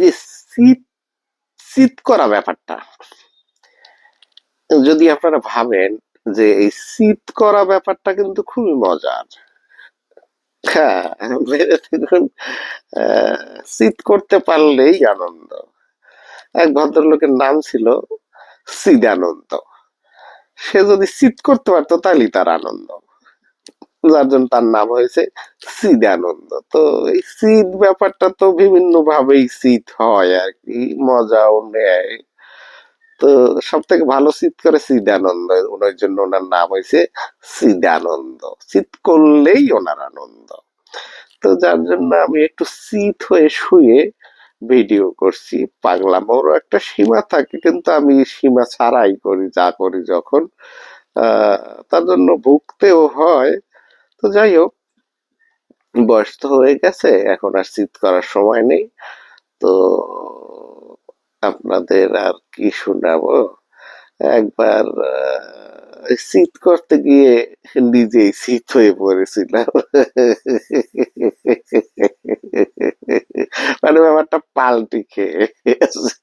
যে শীত শীত করা ব্যাপারটা, যদি আপনারা ভাবেন যে এই শীত করা ব্যাপারটা কিন্তু খুবই মজার। হ্যাঁ, ভেবে দেখুন, শীত করতে পারলেই আনন্দ। এক ভদ্রলোকের নাম ছিল চিদানন্দ। সে যদি শীত করতে পারতো তাহলেই তার আনন্দ, যার জন্য তার নাম হয়েছে চিদানন্দ। তো এই শীত ব্যাপারটা তো বিভিন্ন ভাবেই শীত হয় আর কি, মজাও নেয়। তো সব থেকে ভালো শীত করে চিদানন্দ, ওনার জন্য ওনার নাম হয়েছে চিদানন্দ। শীত করলেই ওনার আনন্দ। তো যার জন্য আমি একটু শীত হয়ে শুয়ে ভিডিও করছি। পাগলামোরও একটা সীমা থাকে, কিন্তু আমি সীমা ছাড়াই করি যা করি যখন। তার জন্য ভুগতেও হয়। তো যাই হোক, বয়স তো হয়ে গেছে, এখন আর শীত করার সময় নেই। তো আপনাদের আর কি শোনাবো। একবার শীত করতে গিয়ে নিজেই শীত হয়ে পড়েছিলাম। মানে ব্যাপারটা পাল্টি খেয়ে গেছে।